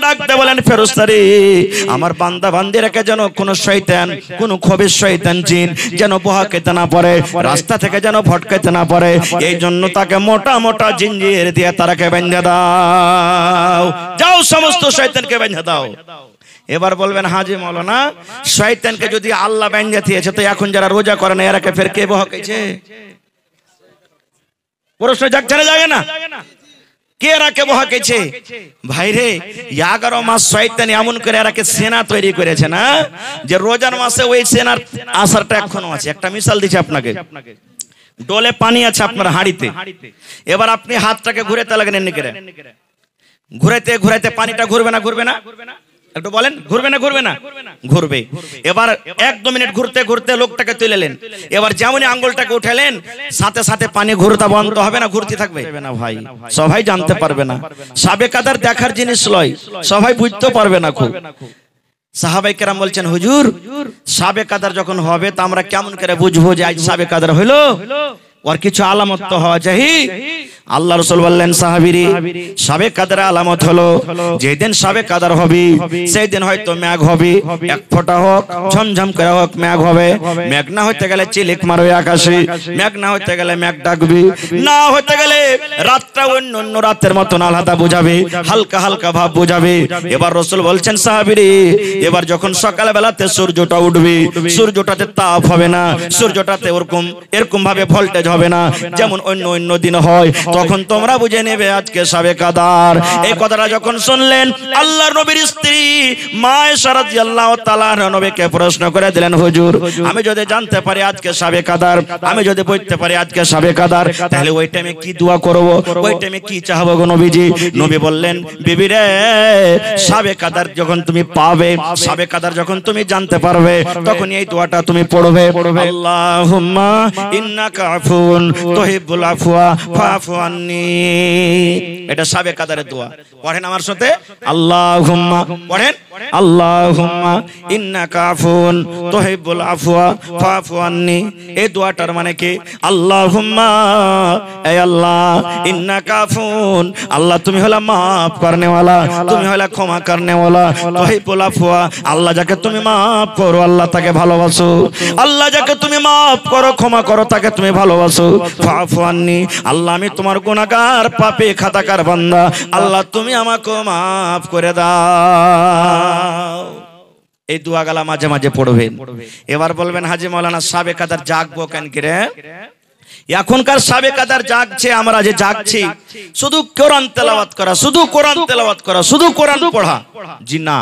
ডাকতে বলেন ফেরেশতারে আমার বান্দা বান্দিরাকে যেন কোনো শয়তান কোনো খবিস শয়তান জিন যেন বহাকেতে না পারে, রাস্তা থেকে যেন ভটকাইতে না পারে, এই জন্য তাকে মোটা মোটা জিঞ্জির দিয়ে তারাকে বেঁধে দাও। যাও সমস্ত শয়তানকে বেঁধে দাও। এবার বলবেন হাজি মাওলানা শয়তানকে যদি আল্লাহ বেঁধে দিয়েছে তো এখন যারা রোজা করে না এরাকে ফের কে বহাকাইছে? প্রশ্ন জাগছে না জাগে না? কে এরাকে বহাকাইছে? ভাইরে 11 মাস শয়তান এমন করে এরাকে সেনা তৈরি করেছে না যে রোজার মাসে ওই সেনার আসারটা এখনো আছে। একটা মিসাল দিচ্ছি আপনাকে, ডোলে পানি আছে আপনার হাঁড়িতে, এবার আপনি হাতটাকে ঘুরাতে লাগেন এমনি করে, ঘুরাইতে ঘুরাইতে পানিটা ঘুরবে না ঘুরবে না? একটু বলেন ঘুরবে না ঘুরবে না? ঘুরবে। এবার 1-2 মিনিট ঘুরতে ঘুরতে লোকটাকে তুলেলেন, এবার যেমনই আঙ্গুলটাকে উঠালেন সাথে সাথে পানি ঘুরতে বন্ধ হবে না ঘুরতে থাকবে না? ভাই সবাই জানতে পারবে না, সাবে কাদার দেখার জিনিস লয়, সবাই বুঝতে পারবে না। খুব সাহাবায়ে কেরাম বলছেন হুজুর সাবে কাদার যখন হবে তা আমরা কেমন করে বুঝবো যে আজ সাবে কাদার হইলো? ওর কিছু আলামত তো হওয়া চাই। আল্লাহ রাসূল বললেন সাহাবীরে সাবে কাদার আলামত হলো যেদিন সাবে কাদার হবে সেই দিন হয়তো মেঘ হবে, এক ফোঁটা হোক ঝমঝম করে হোক মেঘ হবে, মেঘ না হতে গেলে চিলিক মারবে আকাশে, মেঘ না হতে গেলে মেঘ ডাকবে, না হতে গেলে রাতটা অন্য অন্য রাতের মতন আলাদা বুঝাবে, হালকা হালকা ভাব বুঝাবে। এবার রাসূল বলছেন সাহাবীরে এবার যখন সকাল বেলাতে সূর্যটা উঠবে, সূর্যটাতে তাপ হবে না, সূর্যটাতে এরকম ভাবে ভোল্টেজ হবে না যেমন অন্য অন্য দিন হয়, তখন তোমরা বুঝে নেবে আজকে সাবে কাদার। এই কথাটা যখন শুনলেন আল্লাহর নবীর স্ত্রী মা আয়েশা রাদিয়াল্লাহু তাআলা নবীকে প্রশ্ন করে দিলেন হুজুর আমি যদি জানতে পারি আজকে সাবে কাদার, আমি যদি বুঝতে পারি আজকে সাবে কাদার, তাহলে ওই টাইমে কি দোয়া করব, ওই টাইমে কি চাইবো গো নবীজি? নবী বললেন বিবি রে সাবে কাদার যখন তুমি পাবে, সাবে কাদার যখন তুমি জানতে পারবে তখন এই দোয়াটা তুমি পড়বে, আল্লাহুম্মা ইন্নাকা আফুন তুহিব্বুল আফওয়া ফাফু আন্নী। এটা সাবে কাদারের দোয়া। পড়েন আমার সাথে আল্লাহুম্মা, পড়েন আল্লাহুম্মা ইন্নাকা আফুন তুহিব্বুল আফওয়া ফাফু আন্নী। এই দোয়াটার মানে কি? আল্লাহুম্মা এ আল্লাহ ইন্নাকা আফুন, আল্লাহ তুমি হলা maaf করনে वाला, তুমি হলা ক্ষমা করনে वाला, তুহিব্বুল আফওয়া আল্লাহ যাকে তুমি maaf করো আল্লাহ তাকে ভালোবাসো, আল্লাহ যাকে তুমি maaf করো ক্ষমা করো তাকে তুমি ভালোবাসো, ফাফু আন্নী আল্লাহ আমি তোমার গুনাহগার পাপী খাতাকার বান্দা, আল্লাহ তুমি আমাকে maaf করে দাও। এই দোয়াগুলা মাঝে মাঝে পড়বেন। এবার বলবেন হাজী মাওলানা সাবে কাদার জাগবো কেন করে? এখনকার সাবে কাদার জাগছে, আমরা যে জাগছি শুধু কোরআন তেলাওয়াত করা, শুধু কোরআন তেলাওয়াত করা, শুধু কোরআন পড়া। জি না,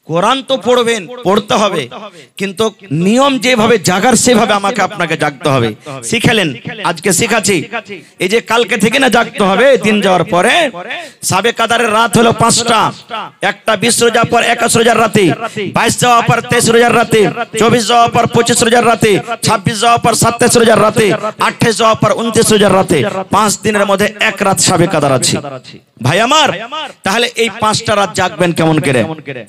কোরআন তো পড়বেন, পড়তে হবে, কিন্তু নিয়ম যেভাবে জাগার সেভাবে আমাকে আপনাকে জাগতে হবে। শিখালেন, আজকে শিখাচ্ছি। এই যে কালকে থেকে না জাগতে হবে দিন যাওয়ার পরে। সাবে কাদারের রাত হলো 5টা, একটা 20 রোজার পর 21 রোজার রাতে, 22 যাওয়ার পর 23 রোজার রাতে, 24 যাওয়ার পর 25 রোজার রাতে, 26 যাওয়ার পর 27 রোজার রাতে, 28 যাওয়ার পর 29 রোজার রাতে, 5 দিনের মধ্যে এক রাত সাবে কাদার আছে ভাই আমার। তাহলে এই 5টা রাত জাগবেন কেমন করে?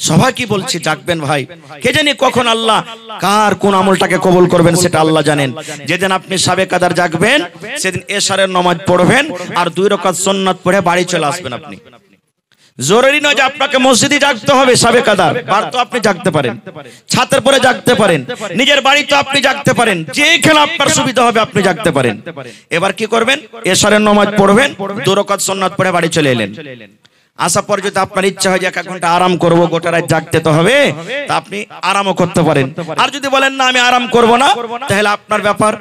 সবাই কি বলছি জাগবেন ভাই। কে জানি কখন আল্লাহ কার কোন আমলটাকে কবুল করবেন সেটা আল্লাহ জানেন। যেদিন আপনি সাবে কাদার জাগবেন সেদিন এশারের নামাজ পড়বেন আর 2 রাকাত সুন্নাত পড়ে বাড়ি চলে আসবেন। আপনি জরুরি নয় যে আপনাকে মসজিদে জাগতে হবে সাবে কাদার, বার তো আপনি জাগতে পারেন, ছাদের পরে জাগতে পারেন, নিজের বাড়িতে আপনি জাগতে পারেন, যেখানে আপনার সুবিধা হবে আপনি জাগতে পারেন। এবার কি করবেন? এশারের নামাজ পড়বেন, 2 রাকাত সুন্নাত পড়ে বাড়ি চলে এলেন। আসার পর যদি আপনার ইচ্ছা হয় যে 1 ঘন্টা আরাম করব, গোটা রাত জাগতে তো হবে, তা আপনি আরামও করতে পারেন। আর যদি বলেন না আমি আরাম করব না, তাহলে আপনার ব্যাপার।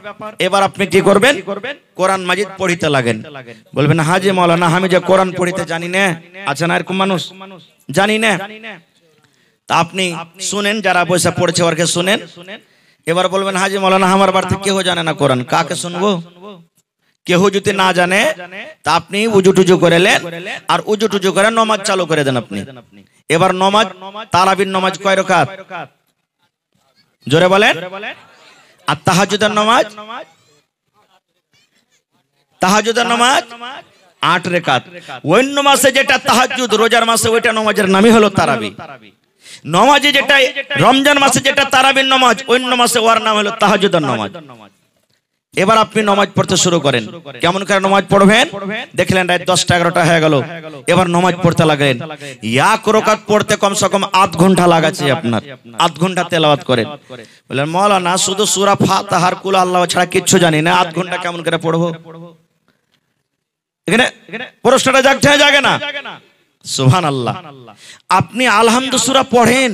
এবার আপনি কি করবেন? কোরআন মাজিদ পড়িতে লাগেন। বলবেন হাজী মাওলানা আমি যে কোরআন পড়িতে জানি না, আছে না এরকম মানুষ জানি না, তা আপনি শুনেন, যারা বসে পড়ছে ওরকে শুনেন। এবার বলবেন হাজী মাওলানা আমার বাড়িতে কেউ জানে না কোরআন, কাকে শুনবো? কেউ যদি না জানে তা আপনি উজু টুজু করেলেন আর উজু টুজু করে নামাজ চালু করে দেন আপনি। এবার নামাজ তারাবির নামাজ কয় রাকাত? জোরে বলেন। আর তাহাজ্জুদের নামাজ? তাহাজ্জুদের নামাজ 8 রাকাত। অন্য মাসে যেটা তাহাজ্জুদ, রোজার মাসে ওইটা নামাজের নামই হলো তারাবি। নামাজে যেটা রমজান মাসে যেটা তারাবির নামাজ, অন্য মাসে ওর নাম হলো তাহাজ্জুদের নামাজ। এবার আপনি নামাজ পড়তে শুরু করেন। কেমন করে নামাজ পড়বেন? দেখলেন রাত 10টা 11টা হয়ে গেল, এবার নামাজ পড়তে লাগলেন। এক রাকাত পড়তে কমসে কম আধ ঘন্টা লাগাচ্ছে আপনার, আধ ঘন্টা তেলাওয়াত করেন। বললেন মাওলানা শুধু সূরা ফাতিহা আর কুল আল্লাহু ছাড়া কিচ্ছু জানি না, আধ ঘন্টা কেমন করে পড়বো? এখানে প্রশ্নটা জাগছে না জাগে না? সুবহানাল্লাহ। আপনি আলহামদু সূরা পড়েন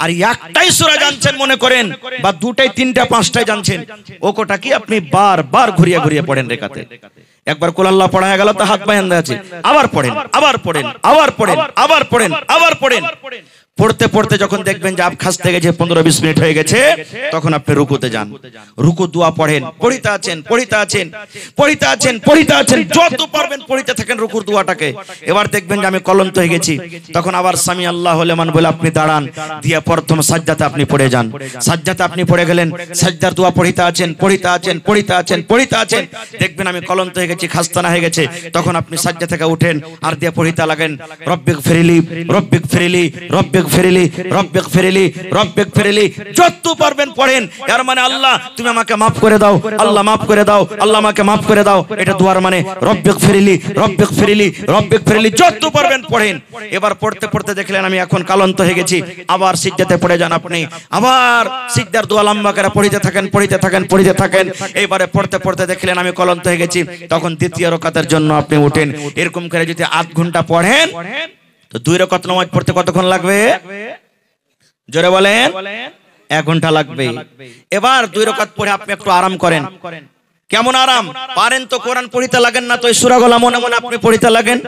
আর একটাই সূরা জানছেন মনে করেন, বা দুটাই তিনটা পাঁচটাই জানছেন, ও কোটা কি আপনি বারবার ঘুরিয়ে ঘুরিয়ে পড়েন রেখাতে। একবার কুল আল্লাহ পড়া হয়ে গেল তো হাত পা বাঁধা আছে, আবার পড়েন, আবার পড়েন, আবার পড়েন, আবার পড়েন, আবার পড়েন। পড়তে পড়তে যখন দেখবেন যে আপ খাসতে গেছে 15-20 মিনিট হয়ে গেছে, তখন আপনি রুকুতে যান। রুকু দোয়া পড়েন, পড়িতে আছেন, পড়িতে আছেন, পড়িতে আছেন, পড়িতে আছেন, যত পারবেন পড়িতে থাকেন রুকুর দোয়াটাকে। এবার দেখবেন যে আমি ক্লান্ত হয়ে গেছি, তখন আবার সামি আল্লাহু লিমান বলে আপনি দাঁড়ান, দিয়ে প্রথম সাজদাতে আপনি পড়ে যান। সাজদাতে আপনি পড়ে গেলেন, সাজদার দোয়া পড়িতে আছেন, পড়িতে আছেন, পড়িতে আছেন, পড়িতে আছেন। দেখবেন আমি ক্লান্ত হয়ে গেছি, খাস্তানা হয়ে গেছে, তখন আপনি সাজদা থেকে উঠেন আর দিয়ে পড়িতে লাগেন রব্বিক ফিরলি, রব্বিক ফিরলি, রব্বিক ফিরলি, রব্বিক ফিরলি, রব্বিক ফিরলি। যত পারবেন পড়েন। এর মানে আল্লাহ তুমি আমাকে মাফ করে দাও, আল্লাহ মাফ করে দাও, আল্লাহ আমাকে মাফ করে দাও, এটা দোয়ার মানে রব্বিক ফিরলি, রব্বিক ফিরলি, রব্বিক ফিরলি। যত পারবেন পড়েন। এবার পড়তে পড়তে দেখলেন আমি এখন ক্লান্ত হয়ে গেছি, আবার সিজদাতে পড়ে যান আপনি, আবার সিজদার দোয়া লম্বা করে পড়িতে থাকেন, পড়িতে থাকেন, পড়িতে থাকেন। এইবারে পড়তে পড়তে দেখলেন আমি ক্লান্ত হয়ে গেছি, তখন দ্বিতীয় রাকাতের জন্য আপনি উঠেন। এরকম করে যদি আধ ঘন্টা পড়েন তো 2 রাকাত নামাজ পড়তে কতক্ষণ লাগবে? জোরে বলেন। 1 ঘন্টা লাগবে। এবার 2 রাকাত পড়ে আপনি একটু আরাম করেন। কেমন আরাম? পারেন তো কোরআন পড়িতে লাগেন না, তো এই সূরাগুলো মনে মনে আপনি পড়িতে লাগেন।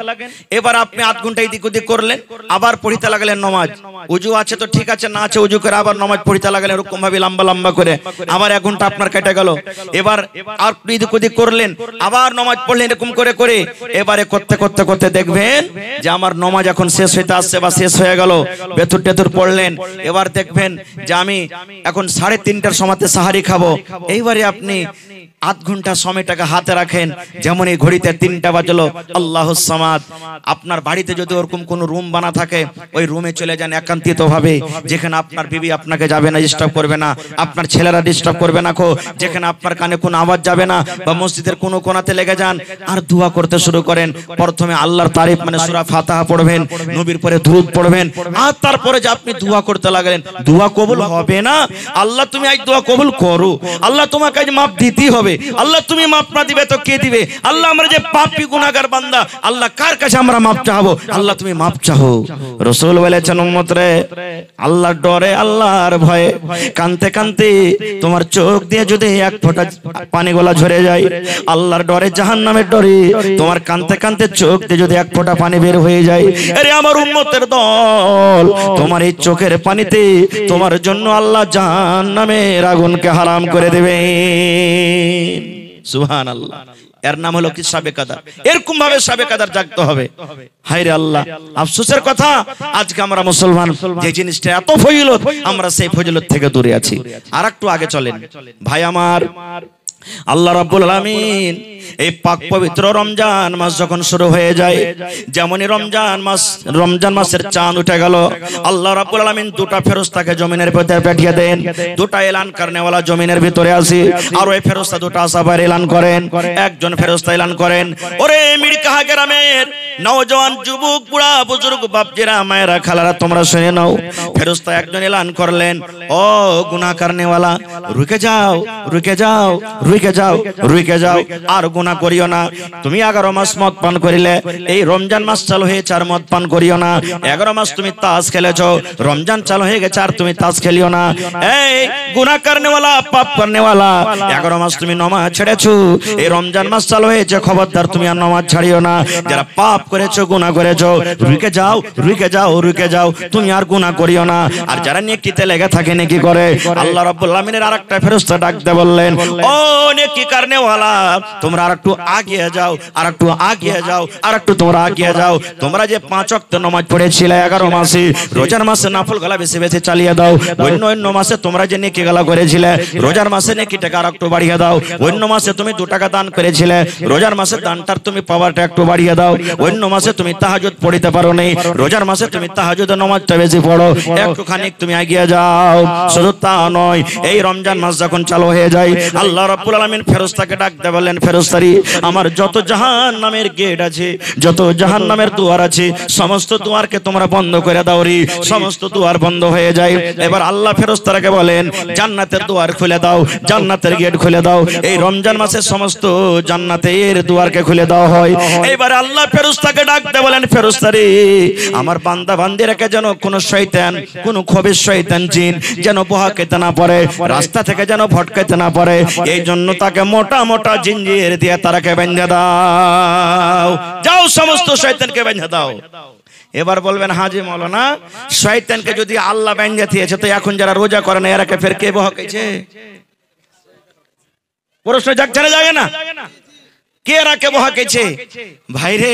এবার আপনি আধ ঘন্টা এদিক ওদিক করলেন, আবার পড়িতে লাগলেন নামাজ। উজু আছে তো ঠিক আছে, না আছে উজু করে আবার নামাজ পড়িতে লাগলেন এরকম ভাবে লম্বা লম্বা করে, আবার 1 ঘন্টা আপনার কেটে গেল। এবার আর এদিক ওদিক করলেন, আবার নামাজ পড়লেন এরকম করে করে। এবারে করতে করতে করতে দেখবেন যে আমার নামাজ এখন শেষ হইতে আসছে বা শেষ হয়ে গেল। বেতুর টেতুর পড়লেন, এবার দেখবেন যে আমি এখন 3:30টার সময়তে সাহারি খাবো। এইবারে আপনি আধ ঘন্টা সময়টাকে হাতে রাখেন, যেমন এই ঘড়িতে 3টা বাজলো, আল্লাহুস সামাদ। আপনার বাড়িতে যদি ওরকম কোনো রুম বানা থাকে, ওই রুমে চলে যান একান্তিত ভাবে, যেখানে আপনার বিবি আপনাকে যাবে না, ডিস্টার্ব করবে না, আপনার ছেলেরা ডিস্টার্ব করবে না, যেখানে আপনার কানে কোনো আওয়াজ যাবে না, বা মসজিদের কোনো কোণাতে লেগে যান আর দোয়া করতে শুরু করেন। প্রথমে আল্লাহর তারিফ মানে সূরা ফাতিহা পড়বেন, নবীর পরে দুরূদ পড়বেন, আর তারপরে যে আপনি দোয়া করতে লাগলেন। দোয়া কবুল হবে না? আল্লাহ তুমি আজ দোয়া কবুল করো, আল্লাহ তোমাকে আজ মাপ দিতেই হবে। আল্লাহ তুমি মাপ না দিবে তো কে দিবে? আল্লাহ আমরা যে পাপী গুনাহগার বান্দা, আল্লাহ কার কাছে আমরা মাপ চাইবো? আল্লাহ তুমি মাপ চাও। রাসূল বলেছেন উম্মত রে, আল্লাহর ডরে আল্লাহর ভয়ে কানতে কানতে তোমার চোখ দিয়ে যদি এক ফোঁটা পানি গলা ঝরে যায়, আল্লাহর ডরে জাহান্নামের ডরে তোমার কানতে কানতে চোখ দিয়ে যদি এক ফোঁটা পানি বের হয়ে যায়, আরে আমার উম্মতের দল, তোমার এই চোখের পানিতে তোমার জন্য আল্লাহ জাহান্নামের আগুনকে হারাম করে দেবে। সুবহানাল্লাহ। এর নাম হলো কি সাবে কাদার। এরকম ভাবে সাবে কাদার জাগতে হবে। হায়রে আল্লাহ, আফসোসের কথা আজকে আমরা মুসলমান যে জিনিসটা এত ফজিলত, আমরা সেই ফজিলত থেকে দূরে আছি। আর একটু আগে চলেন ভাই আমার। আল্লাহ রাব্বুল আলামিন এই পাক পবিত্র রমজান মাস যখন শুরু হয়ে যায়, যেমনই রমজান মাসের চাঁদ উঠে গেল, আল্লাহ রাব্বুল আলামিন 2টা ফেরেশতাকে জমিনের ভিতরে পাঠিয়ে দেন। 2টা এলান করনেওয়ালা জমিনের ভিতরে আসে, আর ওই ফেরেশতা 2টা আসাবার এলান করেন। একজন ফেরেশতা এলান করেন, ওরে মিরকাহা গ্রামের নওজওয়ান যুবক, বুড়া বুজুর্গ, বাপজিরা, মায়েরা, খালারা, তোমরা শুনে নাও। ফেরেশতা একজন এলান করলেন, ও গুনাহ করনেওয়ালা, রুকে যাও, রুকে যাও, রুকে যাও, রুকে যাও, আর গুনাহ করিও না। তুমি 11 মাস মদ পান করিলে, এই রমজান মাস চালু হয়েছে আর মদ পান করিও না। 11 মাস তুমি তাস খেলেছো, রমজান চালু হয়ে গেছে আর তুমি তাস খেলিও না। এই গুনাহ করনেওয়ালা, পাপ করনেওয়ালা, 11 মাস তুমি নামাজ ছেড়েছো, এই রমজান মাস চালু হয়েছে, খবরদার তুমি আর নামাজ ছাড়িও না। যারা পাপ করেছো, গুনাহ করেছো, রুকে যাও, রুকে যাও, রুকে যাও, তুমি আর গুনাহ করিও না। আর যারা নেকিতে লেগে থাকে, নেকি করে, আল্লাহ রাব্বুল আলামিনের আরেকটা ফেরেশতা ডাকতে বললেন, ও নেকি করনেওয়ালা, তোমরা আর একটু আগিয়ে যাও, আর একটু আগিয়ে যাও, আর একটু তোমরা আগিয়ে যাও। তোমরা যে 5 ওয়াক্ত নামাজ পড়েছিলে 11 মাসে, রোজার মাসে নফল গলা বেশি বেশি চালিয়ে দাও। অন্য মাসে তোমরা যে নেকি গলা করেছিলে, রোজার মাসে নেকিটাকে আর একটু বাড়িয়ে দাও। অন্য মাসে তুমি 2 টাকা দান করেছিলে, রোজার মাসে দানটার তুমি পাওয়ারটা একটু বাড়িয়ে দাও। অন্য মাসে তুমি তাহাজ্জুদ পড়িতে পারো নাই, রোজার মাসে তুমি তাহাজ্জুদের নামাজটা বেশি পড়ো, একটুখানি তুমি এগিয়ে যাও। শুধু তা নয়, এই রমজান মাস যখন চালু হয়ে যায়, আল্লাহ রাব্বুল রাব্বুল আলামিন ফেরেশতাকে ডাক দিয়ে বলেন, ফেরেশতারি আমার যত জাহান্নামের গেট আছে, যত জাহান্নামের দুয়ার আছে, সমস্ত দুয়ারকে তোমরা বন্ধ করে দাও রে। সমস্ত দুয়ার বন্ধ হয়ে যায়। এবার আল্লাহ ফেরেশতাকে বলেন, জান্নাতের দুয়ার খুলে দাও, জান্নাতের গেট খুলে দাও। এই রমজান মাসে সমস্ত জান্নাতের দুয়ারকে খুলে দেওয়া হয়। এবার আল্লাহ ফেরেশতাকে ডাক দিয়ে বলেন, ফেরেশতারি আমার বান্দা বান্দিরাকে যেন কোনো শয়তান, কোনো খবিশ শয়তান জিন যেন বহাকেতে না পারে, রাস্তা থেকে যেন ভটকাইতে না পারে, এই জন্য তাকে মোটা মোটা জিঞ্জির দিয়ে তারাকে বেঁধে দাও। যাও সমস্ত শয়তানকে বেঁধে দাও। এবার বলবেন, হাজি মাওলানা শয়তানকে যদি আল্লাহ বেঁধে দিয়েছে, তো এখন যারা রোজা করে না এরাকে ফের কে বহাকাইছে? প্রশ্ন যাচ্ছে না, জাগে না? কে রাকে বহাকেছে? ভাইরে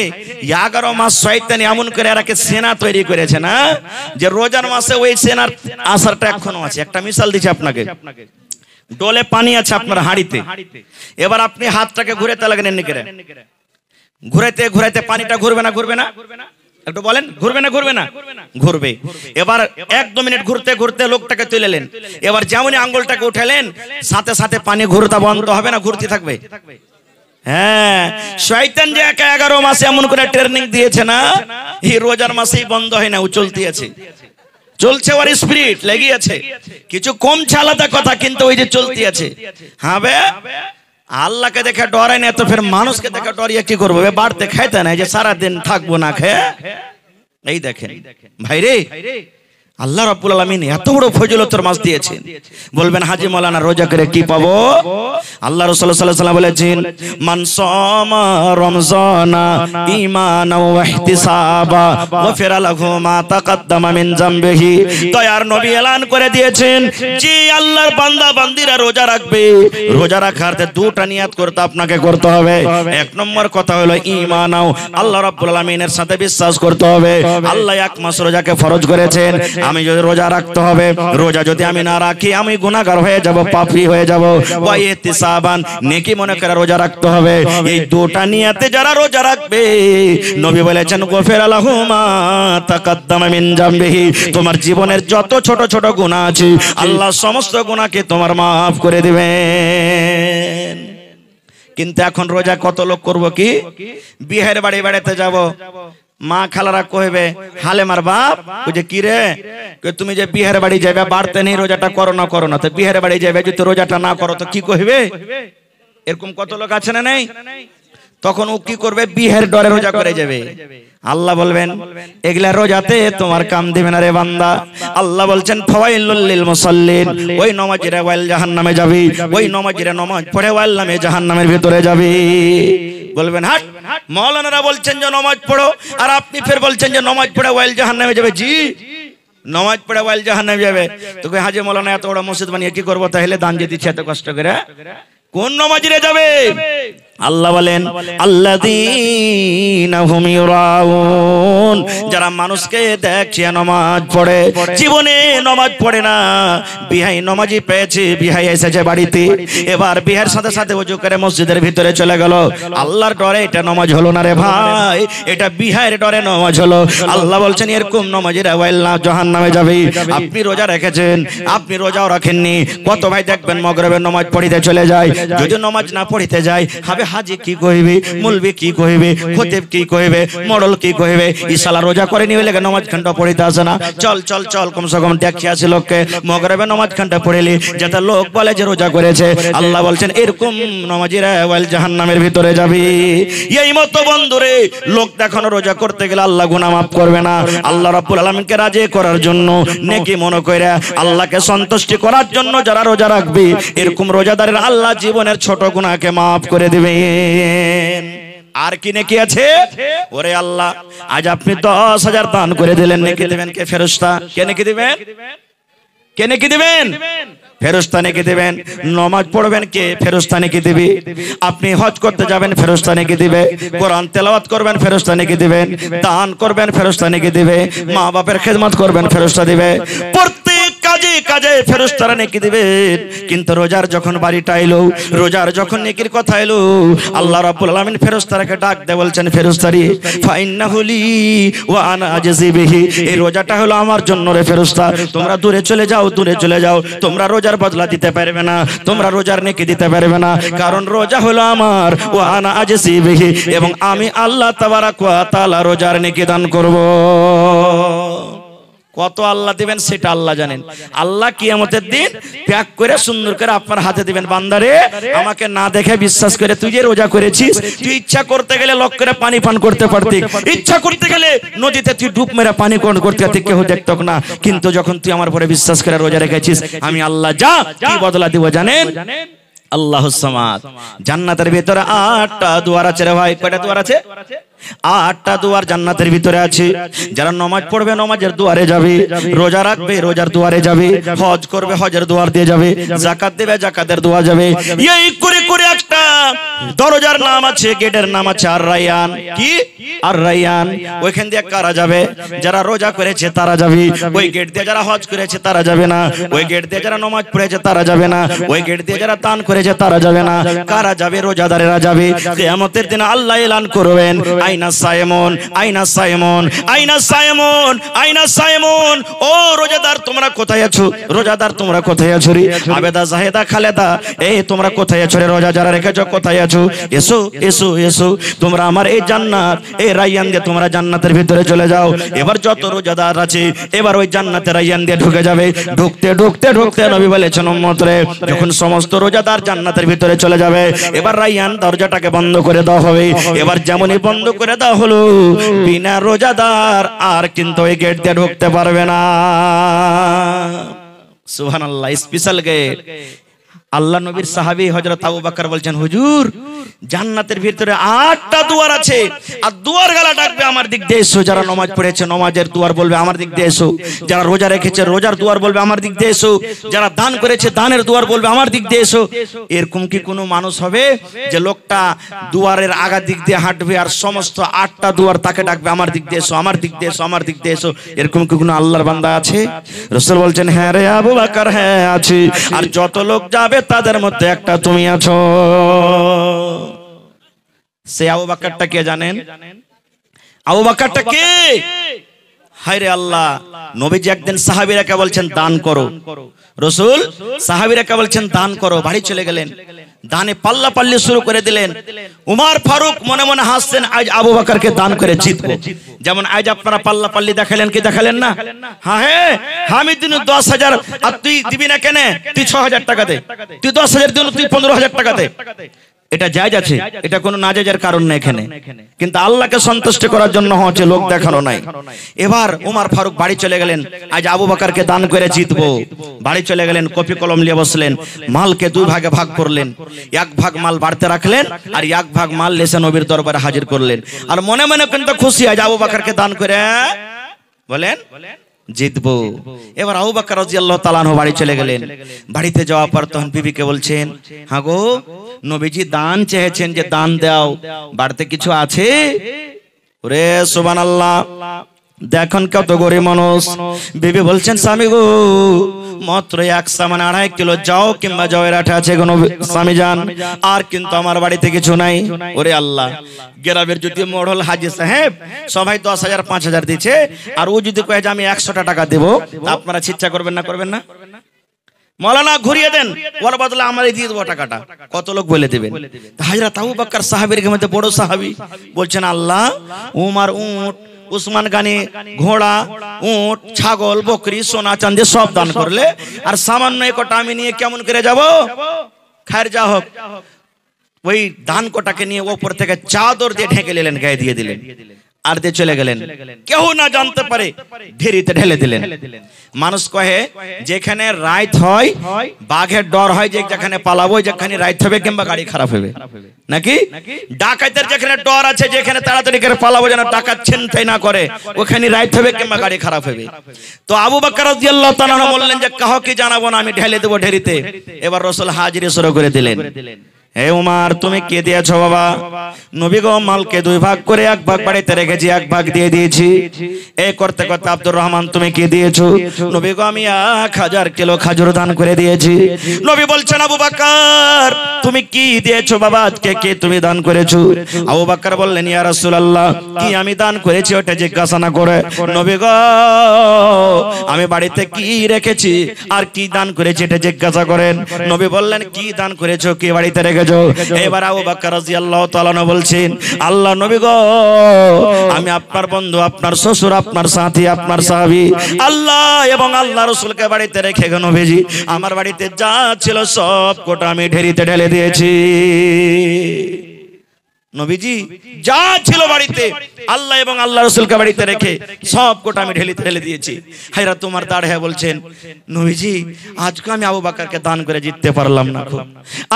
11 মাস শয়তানি এমন করে এরাকে সেনা তৈরি করেছে না, যে রোজার মাসে ওই সেনার আসারটা এখনো আছে। একটা মিসাল দিচ্ছি আপনাকে। ডোলে পানি আছে আপনার হাঁড়িতে, এবার আপনি হাতটাকে ঘুরাতে লাগলেন, এমনি করে ঘুরাইতে ঘুরাইতে পানিটা ঘুরবে না? ঘুরবে না? একটু বলেন, ঘুরবে না? ঘুরবে না? ঘুরবে। এবার 1-2 মিনিট ঘুরতে ঘুরতে লোকটাকে তুলেলেন, এবার যেমনই আঙ্গুলটাকে উঠালেন সাথে সাথে পানি ঘুরতা বন্ধ হবে না? ঘুরতে থাকবে। হ্যাঁ, শয়তান যে 11 মাসে এমন করে ট্রেনিং দিয়েছে না, এই রোজার মাসেই বন্ধ হয় না, ও চলতে আছে, চলছে, ওর স্পিরিট লেগে আছে। কিছু কমছে আলাদা কথা, কিন্তু ওই যে চলতে আছে। হ্যাঁ বে, আল্লাহকে দেখে ডরাই না, তো ফের মানুষকে দেখে ডরিয়ে কি করবো? বাড়তে খাইতে নাই যে সারাদিন থাকবো না খেয়ে। এই দেখেন ভাইরে, আল্লাহ রাব্বুল আলামিন এত বড় ফজিলতের মাস দিয়েছেন। বলবেন, হাজী মাওলানা রোজা করে কি পাবো? আল্লাহ রাসূল সাল্লাল্লাহু আলাইহি ওয়াসাল্লাম বলেছেন, মান সামা রমজানা ঈমানান ওয়া ইহতিসাবা গফিরা লাহু মা তাকাদ্দামা মিন যামবিহি। দয়ার নবী এলান করে দিয়েছেন, যে আল্লাহর বান্দা বান্দিরা রোজা রাখবে, রোজা রাখার দুটা নিয়াত করতে আপনাকে করতে হবে। 1 নম্বর কথা হলো ঈমানাও, আল্লাহ রাব্বুল আলামিনের সাথে বিশ্বাস করতে হবে। আল্লাহ 1 মাস রোজাকে ফরজ করেছেন, আমি যদি রোজা রাখতে হবে, রোজা যদি আমি না রাখি আমি গুনাহগার হয়ে যাব, পাপী হয়ে যাব। ওয়া ইহতিসাবান, নেকি মনে করে রোজা রাখতে হবে। এই দুটা নিয়তে যারা রোজা রাখবে, নবী বলেছেন গফিরা লাহু মা তাকাদ্দামা মিন যামবিহি, তোমার জীবনের যত ছোট ছোট গুনাহ আছে আল্লাহ সমস্ত গুনাহকে তোমার maaf করে দিবেন। কিন্তু এখন রোজা কত লোক করব কি, বিয়ের বাড়ি বেড়াতে যাব, মা খালারা কইবে, হালেমার বাপ ওই যে কি রে, তুমি যে বিয়ের বাড়ি যাবে, বাড়তে নেই রোজাটা করো না, তো বিয়ের বাড়ি যাবে যদি রোজাটা না করো তো কি কইবে? এরকম কত লোক আছে না নেই? তখন ও কি করবে? বিয়ের ডরে রোজা করে যাবে। আল্লাহ বলবেন, এগুলা রোজাতে তোমার কাম দিবে না রে বান্দা। আল্লাহ বলছেন, ফাওয়াইলুল লিল মুসাল্লিন, ওই নামাজীরা ওয়াইল জাহান্নামে যাবে, ওই নামাজীরা নামাজ পড়ে ওয়াইল নামে জাহান্নামের ভিতরে যাবে। বলবেন, হাট, মাওলানারা বলছেন যে নামাজ পড়ো, আর আপনি ফের বলছেন যে নামাজ পড়ে ওয়াইল জাহান্নামে যাবে। জি, নামাজ পড়ে ওয়াইল জাহান্নামে যাবে। তো কই হাজী মাওলানা এত বড় মসজিদ বানিয়ে কি করবো? তাহলে দান যে দিচ্ছে এত কষ্ট করে, কোন নামাজীরা যাবে? আল্লাহ বলেন, আল্লাযীনা হুম ইউরাউন, যারা মানুষকে দেখছে নামাজ পড়ে, জীবনে নামাজ পড়ে না, বিহাই নামাজি পেয়েছে, বিহাই এসেছে বাড়িতে, এবার বিহার সাথে সাথে ওযু করে মসজিদের ভিতরে চলে গেল। আল্লাহর ডরে এটা নামাজ হলো না রে ভাই, এটা বিহাইয়ের ডরে নামাজ হলো। আল্লাহ বলছেন, এরকম নামাজিরা ওয়াইল্লা জাহান্নামে যাবে। আপনি রোজা রেখেছেন, আপনি রোজাও রাখেননি, কত ভাই দেখবেন মাগরিবের নামাজ পড়িতে চলে যায়, যদি নামাজ না পড়িতে যায় হবে হাজি কি কইবে, মুলবি কি কইবে, খতিব কি কইবে, মডল কি কইবে, ইসালা রোজা করে নিয়ে লাগে নামাজ খানটা পড়িতে আসে না। চল চল চল, কমসে কম দেখি আছে লোককে মাগরিবে নামাজ খানটা পড়িলি, যাতে লোক বলে যে রোজা করেছে। আল্লাহ বলছেন, এরকম নামাজিরা ওয়াইল জাহান্নামের ভিতরে যাবে। এই মতো বন্ধুরে, লোক দেখানো রোজা করতে গেলে আল্লাহ গুনাহ maaf করবে না। আল্লাহ রাব্বুল আলামিনকে রাজি করার জন্য, নেকি মনে করে আল্লাহকে সন্তুষ্টি করার জন্য যারা রোজা রাখবে, এরকম রোজাদারের আল্লাহ জীবনের ছোট গুনাহকে maaf করে দিবেন। আর কি নেকি আছে? ওরে আল্লাহ, আজ আপনি 10,000 দান করে দিলেন, নেকি দিবেন কে? ফেরেশতা। কে নেকি দিবেন? কে নেকি দিবেন? ফেরেশতা নেকি দিবেন। নামাজ পড়বেন কে? ফেরেশতা নেকি দিবে। আপনি হজ করতে যাবেন, ফেরেশতা নেকি দিবে। কোরআন তেলাওয়াত করবেন, ফেরেশতা নেকি দিবেন। দান করবেন, ফেরেশতা নেকি দিবে। মা বাপের খেদমত করবেন, ফেরেশতা দিবে। প্রত্যেক কাজে কাজে ফেরেশতারা নেকি দিবেন। কিন্তু রোজার যখন বাড়িটা এলো, রোজার যখন নেকির কথা এলো, আল্লাহ রাব্বুল আলামিন ফেরেশতারাকে ডাক দিয়ে বলছেন, ফেরেশতারি ফাইন্নাহু লি ওয়া আনা আজজি বিহি, এই রোজাটা হলো আমার জন্য রে ফেরেশতা, তোমরা দূরে চলে যাও, দূরে চলে যাও, তোমরা রোজার বদলা দিতে পারবে না, তোমরা রোজার নেকি দিতে পারবে না, কারণ রোজা হলো আমার, ওয়া আনা আজজি বিহি, এবং আমি আল্লাহ তাবারাক ওয়া তাআলা রোজার নেকি দান করব। কত আল্লাহ দিবেন সেটা আল্লাহ জানেন। আল্লাহ কিয়ামতের দিন প্যাক করে সুন্দর করে আপনার হাতে দিবেন, বান্দারে আমাকে না দেখে বিশ্বাস করে তুই যে রোজা করেছিস, তুই ইচ্ছা করতে গেলে লক করে পানি পান করতে পারতি, ইচ্ছা করতে গেলে নদীতে তুই ডুব মেরে পানি পান করতে পারতি, কেউ দেখতো না, কিন্তু যখন তুই আমার উপরে বিশ্বাস করে রোজা রেখেছিস, আমি আল্লাহ যা কি বদলা দিব জানেন? আল্লাহুস সামাদ। জান্নাতের ভিতরে 8টা দুয়ার আছে রে ভাই। কয়টা দুয়ার আছে? 8টা দুয়ার জান্নাতের ভিতরে আছে। যারা নামাজ পড়বে নামাজের দুয়ারে যাবে, রোজা রাখবে রোজার দুয়ারে যাবে, হজ করবে হজের দুয়ার দিয়ে যাবে, যাকাত দেবে যাকাতের দুয়ার যাবে। এই করে করে একটা দরজার নাম আছে, গেটের নাম আছে আর রায়্যান। কি? আর রায়্যান। ওইখান দিয়ে কারা যাবে? যারা রোজা করেছে তারা যাবে ওই গেট দিয়ে, যারা হজ করেছে তারা যাবে না ওই গেট দিয়ে, যারা নামাজ পড়েছে তারা যাবে না ওই গেট দিয়ে, যারা দান করেছে তারা যাবে না। কারা যাবে? রোজাদারেরা যাবে। কিয়ামতের দিন আল্লাহ এলান করবেন, আইনা সায়মুন, আইনা সায়মুন, আইনা সায়মুন, আইনা সায়মুন, ও রোজাদার তোমরা কোথায় আছো? রোজাদার তোমরা কোথায় আছো রে? আবেদা জাহেদা খালেদা, এই তোমরা কোথায় আছো রে? রোজা যারা রেখেছো কোথায় আছো? এসো এসো এসো, তোমরা আমার এই জান্নাত এই রায়্যান দিয়ে তোমরা জান্নাতের ভিতরে চলে যাও। এবার যত রোজাদার আছে এবার ওই জান্নাতের রায়্যান দিয়ে ঢুকে যাবে। ঢুকতে ঢুকতে ঢুকতে নবী বলেছেন উম্মত রে, যখন সমস্ত রোজাদার জান্নাতের ভিতরে চলে যাবে, এবার রায়্যান দরজাটাকে বন্ধ করে দেওয়া হবে। এবার যেমনই বন্ধ করে দেওয়া হলো, বিনা রোজাদার আর কিন্তু ওই গেট দিয়ে ঢুকতে পারবে না। সুবহানাল্লাহ। Special gate. আল্লাহ নবীর সাহাবী হযরত আবু বকর বলছেন, হুজুর জান্নাতের ভিতরে 8টা দুয়ার আছে, আর দুয়ার গালা ডাকবে আমার দিক দিয়ে এসো। যারা নামাজ পড়েছে নামাজের দুয়ার বলবে আমার দিক দিয়ে এসো, যারা রোজা রেখেছে রোজার দুয়ার বলবে আমার দিক দিয়ে এসো, যারা দান করেছে দানের দুয়ার বলবে আমার দিক দিয়ে এসো। এরকম কি কোনো মানুষ হবে যে লোকটা দুয়ারের আগা দিক দিয়ে হাঁটবে আর সমস্ত 8টা দুয়ার তাকে ডাকবে আমার দিক দিয়ে এসো, আমার দিক দিয়ে এসো, আমার দিক দিয়ে এসো? এরকম কি কোনো আল্লাহর বান্দা আছে? রাসূল বলছেন, হ্যাঁ রে আবু বকর, হ্যাঁ আছে। আর যত লোক যাবে তাদের মধ্যে একটা তুমি আছো। সে আবু বকরটা কে জানেন? আবু বকরটা কে? হায়রে আল্লাহ, নবীজি একদিন সাহাবীরাকে বলছেন দান করো। রাসূল সাহাবীরাকে বলছেন দান করো, বাড়ি চলে গেলেন, দানে পাল্লা পাল্লি শুরু করে দিলেন। উমর ফারুক মনে মনে হাসছেন, আজ আবু বকরকে দান করে জিতবো। যেমন আজ আপনারা পাল্লা পাল্লি দেখালেন, কি দেখালেন না? হ্যাঁ, আমি দিন 10,000 আর তুই দিবি না কেন? তুই 6,000 টাকা দে, তুই 10,000 দিন, তুই 15,000 টাকা দে। এটা জায়েজ আছে, এটা কোনো নাজায়েজের কারণ নেই এখানে, কিন্তু আল্লাহকে সন্তুষ্ট করার জন্য হচ্ছে, লোক দেখানো নাই। এবার উমর ফারুক বাড়ি চলে গেলেন, আজ আবু বকরকে দান করে জিতবো। বাড়ি চলে গেলেন, কপি কলম নিয়ে বসলেন, মালকে 2 ভাগে ভাগ করলেন। 1 ভাগ মাল বাড়তে রাখলেন আর 1 ভাগ মাল এসে নবীর দরবারে হাজির করলেন। আর মনে মনে কিন্তু খুশি, আজ আবু বকরকে দান করে বলেন জিতবো। এবার আবু বকর রাদিয়াল্লাহু তাআলা আনহু বাড়ি চলে গেলেন। বাড়িতে যাওয়ার পর তখন বিবিকে বলছেন, হ্যাঁ গো নবীজি দান চেয়েছেন যে দান দাও, বাড়িতে কিছু আছে? ওরে সুবহানাল্লাহ, দেখুন কত গরিব মানুষ। বিবি বলছেন, স্বামী গো মাত্র 1 সামান 2.5 কিলো যাও কিংবা জয়ের আঠা আছে গো স্বামী জান, আর কিন্তু আমার বাড়িতে কিছু নাই। ওরে আল্লাহ, গ্রামের যদি মডল হাজি সাহেব সবাই 10,000 5,000 দিচ্ছে, আর ও যদি কয়ে যে আমি 100টা টাকা দেবো, আপনারা চিন্তা করবেন না? করবেন না? মৌলানা ঘুরিয়ে দেন, ওর বদলে আমারই দিয়ে দেবো টাকাটা। কত লোক বলে দেবেন? হযরত আবু বকর সাহাবীর মধ্যে বড় সাহাবী বলছেন, আল্লাহ উমর উট, উসমান গানি ঘোড়া, উট, ছাগল, বকরি, সোনা চাঁদি সব দান করলে, আর সামান্য একটা আমি নিয়ে কেমন করে যাব? খায়ের যা হোক, ওই দান কোটাকে নিয়ে ওপর থেকে চাদর দিয়ে ঢেকে নিলেন, গায়ে দিয়ে দিলেন, আর দিয়ে চলে গেলেন। কেউ না জানতে পারে ঢেরিতে ঢেলে দিলেন। মানুষ কহে যেখানে রাইত হয় বাঘের ডর হয়, যে যেখানে পালাবো যেখানে রাইত হবে কিংবা গাড়ি খারাপ হবে, নাকি ডাকাতের যেখানে ডর আছে, যেখানে তাড়াতাড়ি করে পালাবো যেন ডাকাত ছিনতাই না করে, ওখানে রাইত হবে কিংবা গাড়ি খারাপ হবে। তো আবু বকর রাদিয়াল্লাহু তাআলা বললেন যে কাউকে জানাবো না, আমি ঢেলে দেবো ঢেরিতে। এবার রাসূল হাজিরি শুরু করে দিলেন। হে উমার তুমি কে দিয়েছো বাবা? নবী গো মালকে দুই ভাগ করে এক ভাগ বাড়িতে রেখেছি, এক ভাগ দিয়ে দিয়েছি। এই করতে করতে আব্দুর রহমান তুমি কি দিয়েছো? নবী গো আমি 1000 কিলো খাজুর দান করে দিয়েছি। নবী বলছেন আবু বকর তুমি কি দিয়েছো বাবা, আজকে কে তুমি দান করেছো? আবু বকর বললেন ইয়া রাসূলুল্লাহ কি আমি দান করেছি ওটা জিজ্ঞাসা না করে নবী গো আমি বাড়িতে কি রেখেছি আর কি দান করেছি এটা জিজ্ঞাসা করেন। নবী বললেন কি দান করেছো, কি বাড়িতে রেখেছো? এবার আবু বকর রাদিয়াল্লাহু তাআলা বলছেন আল্লাহ নবী গো আমি আপনার বন্ধু, আপনার শ্বশুর, আপনার সাথী, আপনার সাহাবী আল্লাহ এবং আল্লাহ রাসূলকে বাড়িতে রেখে গো নবীজি আমার বাড়িতে যা ছিল সব কোটা আমি ঢেরিতে ঢেলে দিয়েছি। নবীজি যা ছিল বাড়িতে আল্লাহ এবং আল্লাহ রাসূলকে বাড়িতে রেখে সব কোটা আমি ঢেলে দিয়েছি। হায়রা তোমার দাঁড় হয়ে বলছেন নবীজি আজকে আমি আবু বকরকে দান করে জিততে পারলাম না, খুব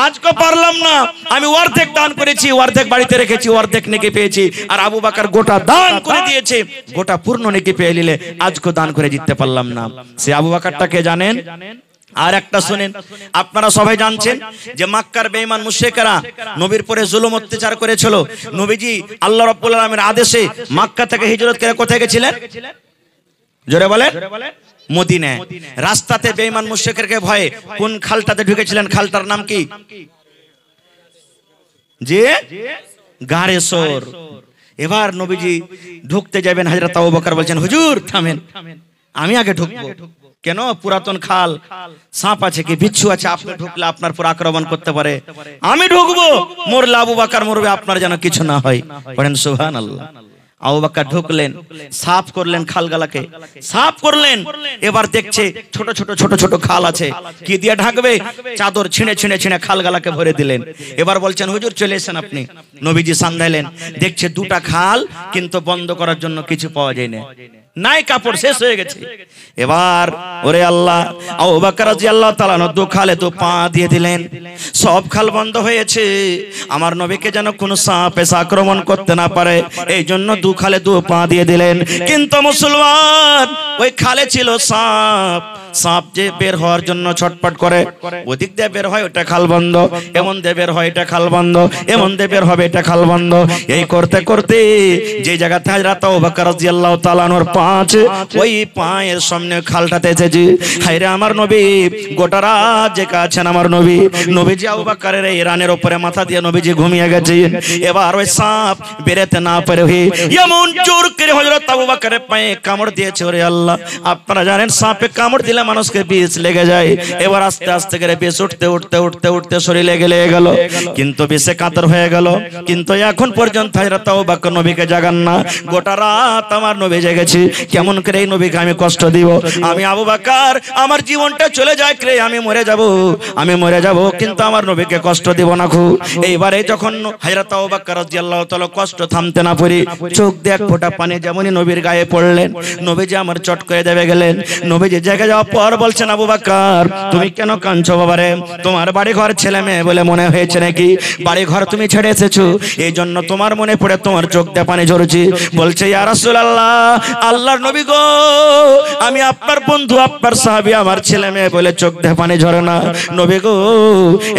আজকে পারলাম না, আমি অর্ধেক দান করেছি, অর্ধেক বাড়িতে রেখেছি, অর্ধেক নেকি পেয়েছি, আর আবু বকর গোটা দান করে দিয়েছে, গোটা পূর্ণ নেকি পেয়ে নিলে আজকে দান করে জিততে পারলাম না। সে আবু বকরটাকে জানেন? আর একটা শুনেন, আপনারা সবাই জানছেন যে মক্কার বেঈমান মুশরিকরা নবীর পরে জুলুম অত্যাচার করেছিল। নবীজি আল্লাহ রাব্বুল আলামিনের আদেশে মক্কা থেকে হিজরত করে কোথায় গেছিলেন? জোরে বলেন। মদিনায়। রাস্তাতে বেঈমান মুশরিকদের ভয়ে কোন খালটাতে ঢুকেছিলেন? খালটার নাম কি? জি গারে সর। এবার নবীজি ঢুকতে যাবেন, হযরত আবু বকর বলছেন হুজুর থামেন, আমি আগে ঢুকবো। কেন? পুরাতন খাল, সাপ আছে কি বিচ্ছু আছে, আপনি ঢুকলে আপনার পুরো আক্রমণ করতে পারে, আমি ঢুকবো, মরলে আবু বকর মরবে, আপনার যেন কিছু না হয়। বলেন সুবহানাল্লাহ। আবু বকর ঢুকলেন, সাফ করলেন খালগুলোকে, সাফ করলেন। এবার দেখছে ছোট ছোট ছোট ছোট খাল আছে, কি দিয়ে ঢাকবে? চাদর ছিঁড়ে ছিঁড়ে ছিঁড়ে খালগুলোকে ভরে দিলেন। এবার বলছেন হুজুর চলে এসেন আপনি। নবীজি সান্দাইলেন, দেখছে দুটা খাল কিন্তু বন্ধ করার জন্য কিছু পাওয়া যায় না, নাই কাপড়, শেষ হয়ে গেছে। এবার ওরে আল্লাহ, আবু বকর রাদিয়াল্লাহু তাআলা দু খালে তো পা দিয়ে দিলেন, সব খাল বন্ধ হয়েছে। আমার নবীকে যেন কোনো সাপ এসে আক্রমণ করতে না পারে, এই জন্য দু খালে দু পা দিয়ে দিলেন। কিন্তু মুসলমান ওই খালে ছিল সাপ, সাপ যে বের হওয়ার জন্য ছটপট করে, ওদিক দিয়ে বের হয় ওটা খাল বন্ধ, এমন দিয়ে বের হয় এটা খাল বন্ধ, এমন দিয়ে বের হবে এটা খাল বন্ধ। এই করতে করতে যে জায়গাতে হযরত আবু বকর রাদিয়াল্লাহু তাআলা আনহর পা আছে, ওই পায়ের সামনে খালটাতে এসেছে। হায়রে আমার নবী, গোটা রাত জেগে আছেন আমার নবী। নবীজি আবু বকরের এই রানের উপরে মাথা দিয়ে নবীজি ঘুমিয়ে গেছেন। এবার ওই সাপ বেরোতে না পারে এমন জোর করে হযরত আবু বকরের পায়ে কামড় দিয়েছে। ওরে আল্লাহ, আপনারা জানেন সাপে কামড় দিলে মানুষকে বিষ লেগে যায়। এবার আস্তে আস্তে করে বিষ উঠতে উঠতে উঠতে উঠতে শরীরে লেগে গেল, কিন্তু বিষে কাতর হয়ে গেল। কিন্তু এখন পর্যন্ত হযরত আবু বকর নবীকে জাগান না। গোটা রাত আমার নবী জেগেছি, কেমন করে এই নবীকে আমি কষ্ট দিব? আমি আবু বকর, আমার জীবনটা চলে যায় রে, আমি মরে যাব, আমি মরে যাব, কিন্তু আমার নবীকে কষ্ট দিব না। খু এইবারে যখন হযরত আবু বকর রাদিয়াল্লাহু তাআলা কষ্ট থামতে না পারি, চোখ দিয়ে এক ফোঁটা পানি যেমনই নবীর গায়ে পড়লেন, নবীজি আমার চট করে দেবে গেলেন। নবীজি জেগে যাওয়ার পর বলছেন আবু বকর তুমি কেন কাঁদছো বাবারে? তোমার বাড়ি ঘর ছেলে মেয়ে বলে মনে হয়েছে নাকি? বাড়ি ঘর তুমি ছেড়ে এসেছো, এই জন্য তোমার মনে পড়ে তোমার চোখ দিয়ে পানি ঝরছে। বলছে ইয়া রাসূলুল্লাহ, আল্লাহর নবী গো, আমি আপনার বন্ধু, আপনার সাহাবী, আমার ছেলে মেয়ে বলে চোখ দিয়ে পানি ঝরে না। নবী গো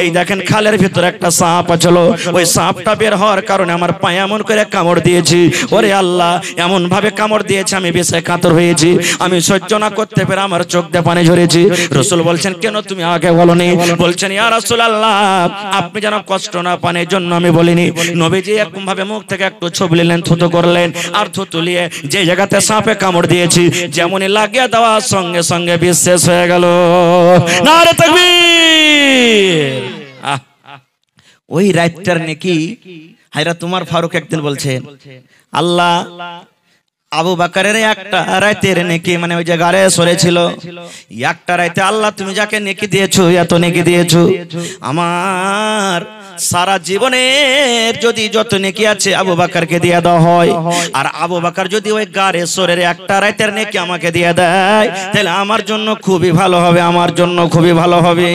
এই দেখেন খালের ভিতরে একটা সাপ আছিল, ওই সাপটা বের হওয়ার কারণে আমার পায়ে এমন করে কামড় দিয়েছি। ওরে আল্লাহ, এমন ভাবে কামড় দিয়েছে আমি বিষে কাতর হয়েছি, আমি সহ্য না করতে পেরে আমার চোখ দিয়ে পানি ঝরেছি। রাসূল বলছেন কেন তুমি আগে বলনি? বলছেন ইয়া রাসূলুল্লাহ, আপনি যেন কষ্ট না পান এই জন্য আমি বলিনি। নবীজি এরকম ভাবে মুখ থেকে একটু ছবলিলেন, থুতু করলেন, আর থুতু নিয়ে যে জায়গাতে সাপে কামড় দিয়েছি যেমনই লাগিয়ে দেওয়ার সঙ্গে সঙ্গে বিষ শেষ হয়ে গেল। নারে তাকবীর। ওই রাতটার নাকি হযরত উমর ফারুক একদিন বলছেন আল্লাহ আবু বকরের একটা রাতের নেকি, মানে ওই যে গারে সরেছিল, একটা রাতে আল্লাহ তুমি যাকে নেকি দিয়েছো, এত নেকি দিয়েছো, আমার সারা জীবনের যদি যত নেকি আছে আবু বকরকে দিয়ে দেওয়া হয়, আর আবু বকর যদি ওই গারে সরের একটা রাতের নেকি আমাকে দিয়ে দেয়, তাহলে আমার জন্য খুবই ভালো হবে, আমার জন্য খুবই ভালো হবে।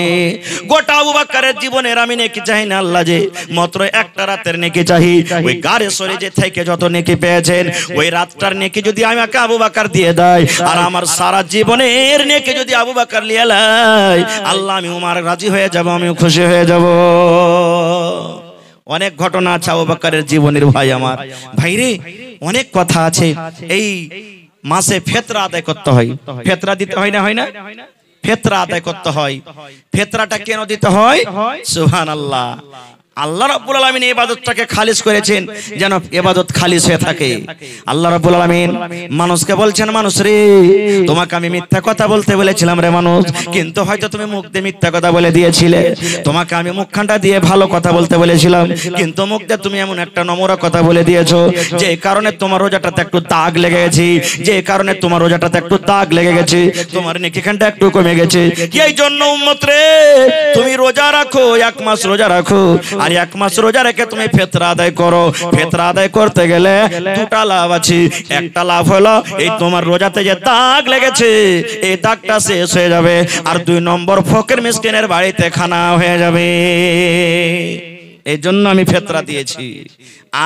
গোটা আবু বকরের জীবনের আমি নেকি চাই না আল্লাহ, যে মাত্র একটা রাতের নেকি চাই। ওই গারে সরে যে থেকে যত নেকি পেয়েছেন, ওই রাতটার নেকি যদি আমাকে আবু বকর দিয়ে দেয়, আর আমার সারা জীবনের নেকি যদি আবু বকর নিয়ে নেয়, আল্লাহ আমি উমর রাজি হয়ে যাব, আমি খুশি হয়ে যাব। অনেক ঘটনা আছে আবু বকরের জীবনের ভাই আমার ভাইরে, অনেক কথা আছে। এই মাসে ফিতরা আদায় করতে হয়, ফিতরা দিতে হয় না, হয় না? ফিতরা আদায় করতে হয়। ফিতরাটা কেন দিতে হয়? সুবহানাল্লাহ। আল্লাহ রাব্বুল আলামিন ইবাদতটাকে খালিস করেছেন যেন ইবাদত খালিস হয়ে থাকে। আল্লাহ রাব্বুল আলামিন মানুষকে বলছেন, মানুষ রে, তোমাকে আমি মিথ্যা কথা বলতে বলেছিলাম রে মানুষ, কিন্তু হয়তো তুমি মুখ দিয়ে মিথ্যা কথা বলে দিয়েছিলে। তোমাকে আমি মুখখানটা দিয়ে ভালো কথা বলতে বলেছিলাম, কিন্তু মুখ দিয়ে তুমি এমন একটা নম্র কথা বলে দিয়েছো যে কারণে তোমার রোজাটাতে একটু দাগ লেগে গেছে, যে কারণে তোমার রোজাটাতে একটু দাগ লেগে গেছে, তোমার নেকিখানটা একটু কমে গেছে। এই জন্য উম্মত রে, তুমি রোজা রাখো, 1 মাস রোজা রাখো, আর 1 মাস রোজা রেখে তুমি ফিতরা আদায় করো। ফিতরা আদায় করতে গেলে দুটা লাভ আছে। একটা লাভ হলো এই তোমার রোজাতে যে দাগ লেগেছে এই দাগটা শেষ হয়ে যাবে, আর 2 নম্বর ফকির মিসকিনের বাড়িতে খানা হয়ে যাবে। এই জন্য আমি ফিতরা দিয়েছি।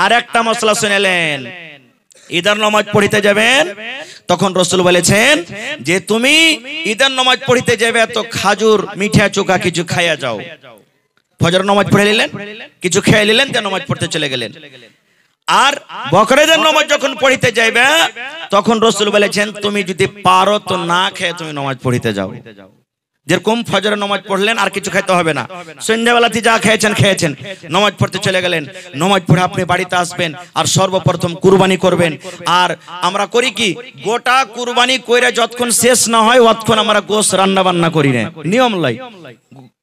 আর একটা মশলা শুনেলেন, ঈদের নামাজ পড়িতে যাবেন, তখন রাসূল বলেছেন যে তুমি ঈদের নামাজ পড়িতে যাবে তো খাজুর মিঠা চোকা কিছু খাইয়া যাও। ফজর নামাজ পড়ে নিলেন, কিছু খেয়ে নিলেন, দিয়ে নামাজ পড়তে চলে গেলেন। আর বকরীদের নামাজ যখন পড়িতে যাইবে তখন রাসূল বলেছেন তুমি যদি পারো তো না খেয়ে তুমি নামাজ পড়িতে যাও। যেরকম ফজরের নামাজ পড়লেন আর কিছু খেতে হবে না, সন্ধ্যাবেলাতে যা খেয়েছেন খেয়েছেন, নামাজ পড়তে চলে গেলেন। নামাজ পড়ে আপনি বাড়িতে আসবেন আর সর্বপ্রথম কুরবানি করবেন। আর আমরা করি কি, গোটা কুরবানি কইরা যতক্ষণ শেষ না হয় ততক্ষণ আমরা গোশ রান্না বান্না করি না, নিয়ম লাই।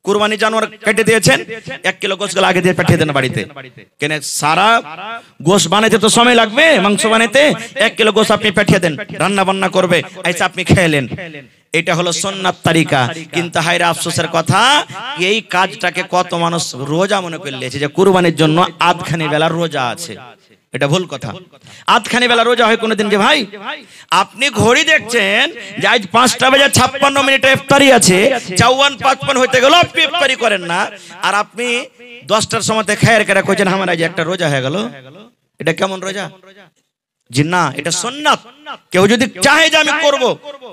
কুরবানি জানোয়ার কেটে দিয়েছেন, 1 কিলো গোশ আগে দিয়ে পাঠিয়ে দেন বাড়িতে, কেন সারা গোশ বানাইতে তো সময় লাগবে, মাংস বানাইতে 1 কিলো গোশ আপনি পাঠিয়ে দেন, রান্না বান্না করবে, আইসা আপনি খেলেন। এটা হলো সুন্নাত তরিকা। কিন্তু হায়রে আফসোসের কথা, এই কাজটাকে কত মানুষ রোজা মনে করে নিয়েছে যে কুরবানির জন্য আধখানি বেলা রোজা আছে। এটা ভুল কথা। আধখানি বেলা রোজা হয় কোনদিন যে ভাই? আপনি ঘড়ি দেখছেন যে আজ 5:56 ইফতারি আছে, 54:55 হইতে গেল আপনি ইফতারি করেন না, আর আপনি 10টার সময়তে খায়ের করে কইছেন আমার আজ একটা রোজা হয়ে গেল। এটা কেমন রোজা? জি না, এটা সুন্নাত। কেউ যদি চাহে যে আমি করব,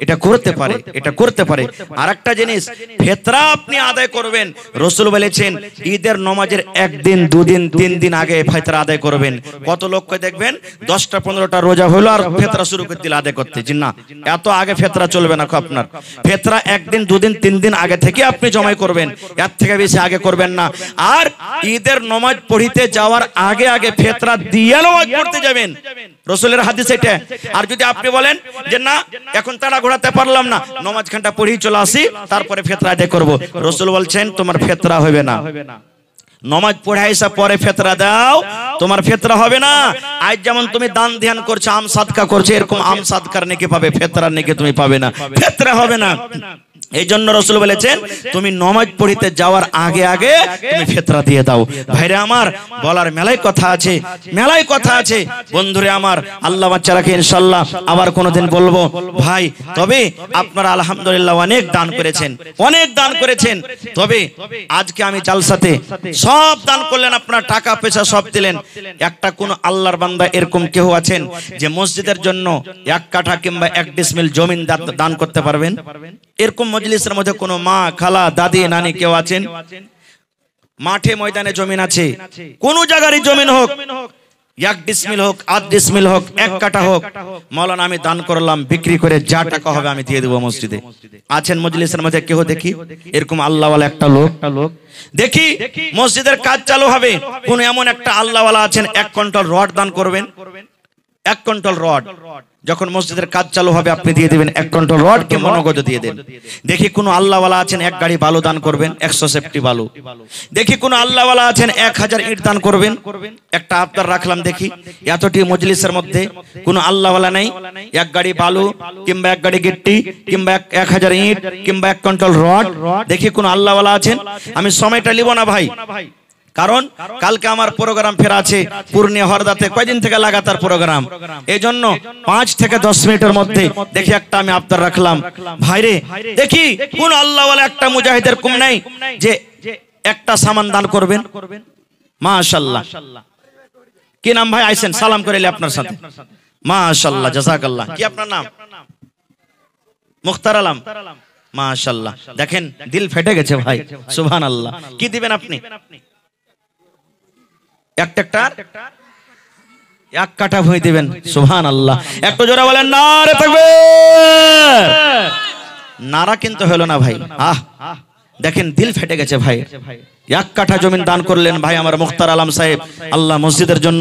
এটা করতে পারে, এটা করতে পারে। আরেকটা জিনিস, ফিতরা আপনি আদায় করবেন। রাসূল বলেছেন ঈদের নামাজের 1 দিন 2 দিন 3 দিন আগে ফিতরা আদায় করবেন। কত লোককে দেখবেন 10টা 15টা রোজা হলো আর ফিতরা শুরু করে দিল আদায় করতে। জি না, এত আগে ফিতরা চলবে না। আপনার ফিতরা 1 দিন 2 দিন 3 দিন আগে থেকে আপনি জমাই করবেন, এর থেকে বেশি আগে করবেন না। আর ঈদের নামাজ পড়িতে যাওয়ার আগে আগে ফিতরা দিয়ে নামাজ পড়তে যাবেন, রাসূলের হাদিস এটা। আর যদি আপনি বলেন যে না এখন তাড়া ঘোরাতে পারলাম না, নামাজ খানটা পড়েই চলে আসি তারপরে ফিতরা আদায় করব, রাসূল বলছেন তোমার ফিতরা হবে না। নামাজ পড়ে আইসা পরে ফিতরা দাও, তোমার ফিতরা হবে না। আজ যেমন তুমি দান ধ্যান করছো, আম সাদকা করছো, এরকম আম সাদকার নেকি পাবে, ফিতরার নেকি তুমি পাবে না, ফিতরা হবে না। এই জন্য রাসূল বলেছেন তুমি নামাজ পড়িতে যাওয়ার আগে আগে তুমি ফিতরা দিয়ে দাও। ভাইরে আমার, বলার মেলাই কথা আছে, মেলাই কথা আছে। বন্ধুরে আমার, আল্লাহ বাচ্চা রাখে, ইনশাআল্লাহ আবার কোনোদিন বলবো ভাই। তবে আপনারা আলহামদুলিল্লাহ অনেক দান করেছেন, অনেক দান করেছেন। তবে আজকে আমি জালসাতে সব দান করলেন, আপনারা টাকা পয়সা সব দিলেন। একটা কোন আল্লাহর বান্দা এরকম কেউ আছেন যে মসজিদের জন্য 1 কাঠা কিংবা 1 ডিসমিল জমিন দান করতে পারবেন? এরকম মজলিসের মধ্যে কোনো মা, খালা, দাদি, নানি কেউ আছেন? মাঠে ময়দানে জমিন আছে, কোন জায়গারই জমিন হোক, 1 ডিসমিল হোক, 8 ডিসমিল হোক, 1 কাঠা হোক, মাওলানা আমি দান করলাম, বিক্রি করে যা টাকা হবে আমি দিয়ে দেবো মসজিদে। আছেন মজলিসের মধ্যে কেউ? দেখি এরকম আল্লাহওয়ালা একটা লোক। দেখি মসজিদের কাজ চালু হবে, কোন এমন একটা আল্লাহওয়ালা আছেন 1 কুইন্টাল রড দান করবেন। 1 কুইন্টাল রড যখন মসজিদের কাজ চালু হবে আপনি দিয়ে দিবেন, 1 কুইন্টাল রড কিংবা নগদ দিয়ে দেন। দেখি কোন আল্লাহওয়ালা আছেন 1 গাড়ি বালু দান করবেন, 100 সেফটি বালু। দেখি কোন আল্লাহওয়ালা আছেন 1000 ইট দান করবেন। একটা আবদার রাখলাম, দেখি এতটি মজলিসের মধ্যে কোন আল্লাহওয়ালা নাই 1 গাড়ি বালু কিংবা 1 গাড়ি গিট্টি কিংবা 1000 ইট কিংবা 1 কুইন্টাল রড। দেখি কোন আল্লাহওয়ালা আছেন। আমি সময়টা লিব না ভাই, কারণ কালকে আমার প্রোগ্রাম ফেরা আছে পূর্ণিয়া হরদাতে, কয়দিন থেকে লাগাতার প্রোগ্রাম। এই জন্য 5 থেকে 10 মিনিটের মধ্যে দেখি একটা আমি আবদার রাখলাম, ভাইরে দেখি কোন আল্লাহওয়ালা একটা মুজাহিদের কম নাই যে একটা সামান দান করবেন। মাশাআল্লাহ, কি নাম ভাই? আইছেন, সালাম করিলে আপনার সাথে। মাশাআল্লাহ, জাযাকাল্লাহ। কি আপনার নাম? মুখতার আলম। মাশাআল্লাহ, দেখেন দিল ফেটে গেছে ভাই, সুবহানাল্লাহ। কি দিবেন আপনি? এক ট্রাক্টর 1 কাঠা ভূমি দিবেন। সুবহানাল্লাহ, একটু জোরে বলেন নারে তাকবীর। নারা কিন্তু হলো না ভাই, দেখেন দিল ফেটে গেছে ভাই। 1 কাঠা জমিন দান করলেন ভাই আমার মুখতার আলম সাহেব, আল্লাহ মসজিদের জন্য।